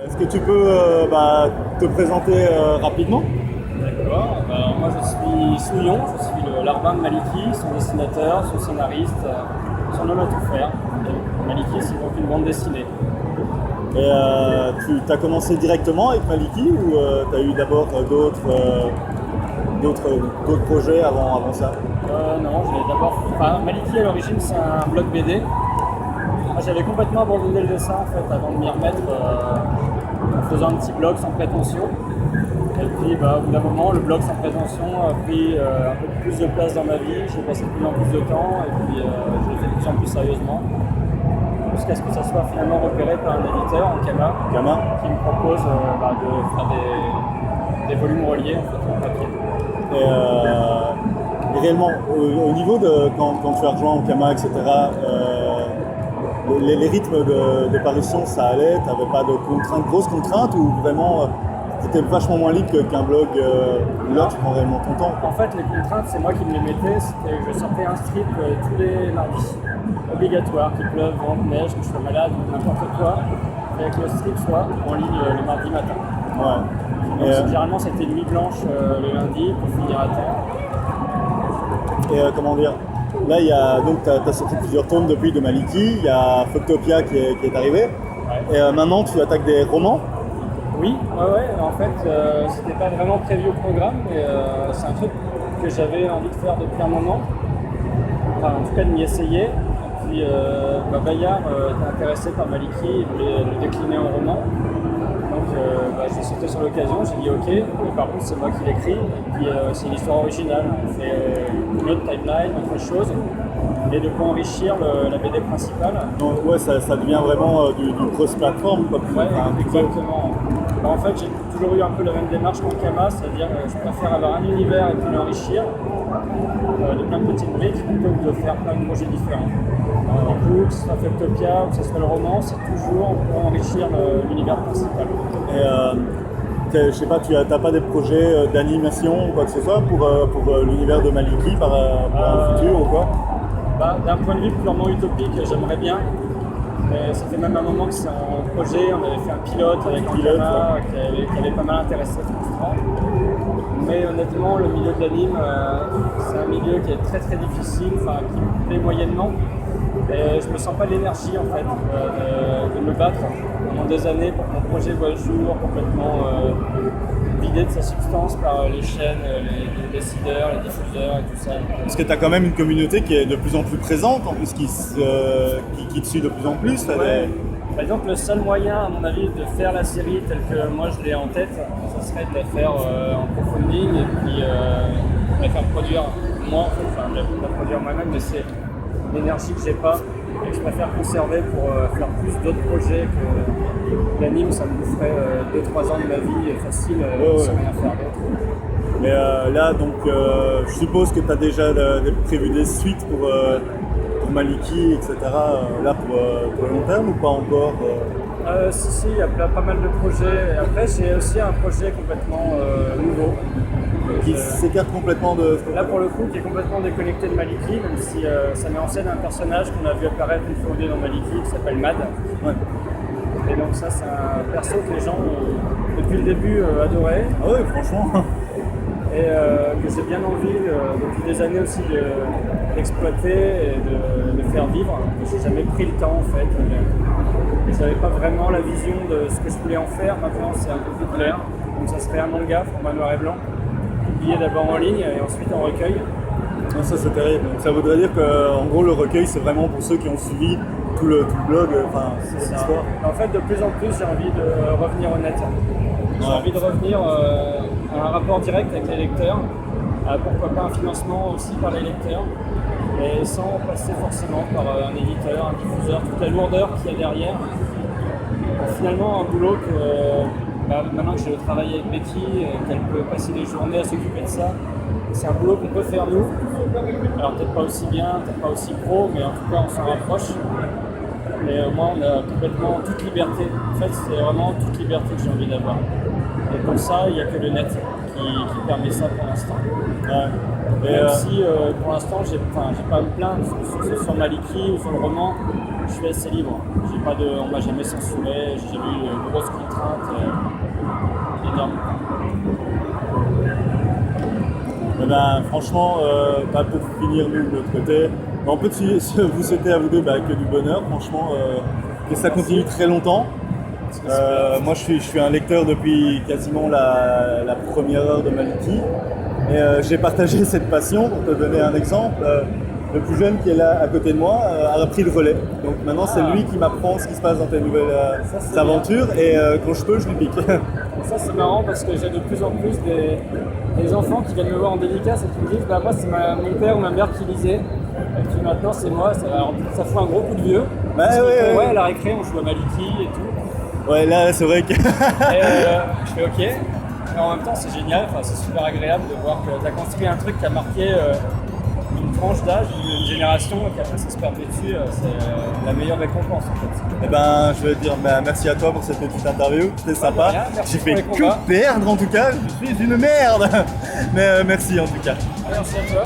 Est-ce que tu peux te présenter rapidement? D'accord. Moi je suis Souillon, je suis le larbin de Maliki, son dessinateur, son scénariste, son homme à tout faire. Et Maliki c'est donc une bande dessinée. Et tu as commencé directement avec Maliki ou tu as eu d'abord d'autres projets avant ça? Non, j'ai d'abord. Enfin, Maliki à l'origine c'est un blog BD. Moi j'avais complètement abandonné le dessin en fait avant de m'y remettre en faisant un petit blog sans prétention. Et puis au bout d'un moment, le blog sans prétention a pris un peu plus de place dans ma vie, j'ai passé de plus en plus de temps et puis je l'ai fait de plus en plus sérieusement. Jusqu'à ce que ça soit finalement repéré par un éditeur en Kama, qui me propose de faire des volumes reliés en fait, en papier. Et réellement, au niveau de quand tu as rejoint Ankama, etc., les rythmes de parution, ça allait? Tu n'avais pas de grosses contraintes ou vraiment c'était vachement moins libre qu'un blog où là tu prends réellement ton temps? En fait, les contraintes, c'est moi qui me les mettais. C'était que je sortais un strip tous les mardis, obligatoire, qu'il pleuve, vente, neige, que je sois malade, n'importe quoi. Et que le strip soit en ligne le mardi matin. Ouais. Donc, généralement, c'était nuit blanche le lundi pour finir à temps. Et comment dire, là tu as sorti plusieurs tomes depuis de Maliki, il y a Fucktopia qui est arrivé. Ouais. Et maintenant tu attaques des romans. Oui, ouais, en fait, c'était pas vraiment prévu au programme, mais c'est un truc que j'avais envie de faire depuis un moment. Enfin, en tout cas, de m'y essayer. Et puis, Bayard était intéressé par Maliki, il voulait le décliner en roman. Donc, j'ai sauté sur l'occasion, j'ai dit OK, mais par contre, c'est moi qui l'écris. Et puis, c'est une histoire originale. On fait une autre timeline, autre chose. Et de quoi enrichir la BD principale. Donc ouais, ça devient vraiment du cross-platform. Ouais, exactement. En fait, j'ai toujours eu un peu la même démarche qu'Ankama, c'est-à-dire que je préfère avoir un univers et puis l'enrichir de plein de petites briques plutôt que de faire plein de projets différents. Du coup, que ce soit Fucktopia ou que ce soit le roman, c'est toujours pour enrichir l'univers principal. Et je sais pas, tu n'as pas des projets d'animation ou quoi que ce soit pour l'univers de Maliki pour un futur ou quoi? D'un point de vue purement utopique, j'aimerais bien. Mais ça fait même un moment que c'est en projet. On avait fait un pilote avec Ankama qui avait pas mal intéressé Frustrant. Mais honnêtement, le milieu de l'anime, c'est un milieu qui est très très difficile, qui me plaît moyennement. Et je me sens pas l'énergie en fait de me battre pendant des années pour que mon projet voit le jour complètement vidé de sa substance par les chaînes, les décideurs, les diffuseurs et tout ça. Parce que tu as quand même une communauté qui est de plus en plus présente, en plus qui te suit de plus en plus. Ouais. Par exemple, le seul moyen, à mon avis, de faire la série telle que moi je l'ai en tête, ça serait de la faire en crowdfunding et puis de la faire produire moi, de la produire moi-même, mais c'est l'énergie que j'ai pas et que je préfère conserver pour faire plus d'autres projets que l'anime. Ça me boufferait 2-3 ans de ma vie facile sans rien faire d'autre. Mais là, donc, je suppose que tu as déjà prévu des suites pour Maliki, etc. Là pour le long terme ou pas encore? Si, il y a pas mal de projets. Et après, j'ai aussi un projet complètement nouveau. Qui s'écarte complètement de... Là, pour le coup, qui est complètement déconnecté de Maliki, même si ça met en scène un personnage qu'on a vu apparaître une fois ou deux dans Maliki, qui s'appelle Mad. Ouais. Et donc ça, c'est un perso que les gens ont, depuis le début, adoré. Ah ouais, franchement. Et que j'ai bien envie, depuis des années aussi, d'exploiter et de faire vivre. J'ai jamais pris le temps, en fait. Et j'avais pas vraiment la vision de ce que je voulais en faire. Maintenant, c'est un peu plus clair. Donc ça serait un manga, format noir et blanc, publié d'abord en ligne et ensuite en recueil. Non, ça c'est terrible. Donc ça voudrait dire qu'en gros le recueil c'est vraiment pour ceux qui ont suivi tout le blog, C'est ça. l'histoire. En fait, de plus en plus, j'ai envie de revenir au net. J'ai envie de revenir à un rapport direct avec les lecteurs. Pourquoi pas un financement aussi par les lecteurs. Et sans passer forcément par un éditeur, un diffuseur, toute la lourdeur qu'il y a derrière. Finalement, un boulot que maintenant que j'ai travaillé avec Betty, qu'elle peut passer les journées à s'occuper de ça, c'est un boulot qu'on peut faire nous. Alors peut-être pas aussi bien, peut-être pas aussi pro, mais en tout cas on s'en rapproche. Et moi on a complètement toute liberté. En fait c'est vraiment toute liberté que j'ai envie d'avoir. Et pour ça il n'y a que le net qui permet ça pour l'instant. Ouais. Même si pour l'instant j'ai pas à me plaindre, sur Maliki ou sur le roman, je suis assez libre. On m'a jamais censuré, j'ai jamais eu de grosses contraintes énormes. Eh ben, franchement, pour finir nous de notre côté, on peut vous souhaiter à vous deux que du bonheur, franchement, que ça continue très longtemps. Moi je suis un lecteur depuis quasiment la première heure de Maliki et j'ai partagé cette passion. Pour te donner un exemple, le plus jeune qui est là à côté de moi a repris le relais. Donc maintenant c'est lui qui m'apprend ce qui se passe dans tes nouvelles aventures et quand je peux je lui pique. Ça c'est marrant parce que j'ai de plus en plus des enfants qui viennent me voir en dédicace et qui me disent moi c'est mon père ou ma mère qui lisait et puis maintenant c'est moi. Ça fout un gros coup de vieux. À la récré on joue à Maliki et tout. Ouais, là c'est vrai que. Je fais ok, mais en même temps c'est génial, c'est super agréable de voir que tu as construit un truc qui a marqué une tranche d'âge, une génération, et qu'après ça se perpétue, c'est la meilleure récompense en fait. Eh ben, je veux dire merci à toi pour cette petite interview, c'était sympa. J'ai fait que perdre en tout cas, je suis une merde. Mais merci en tout cas. Merci à toi.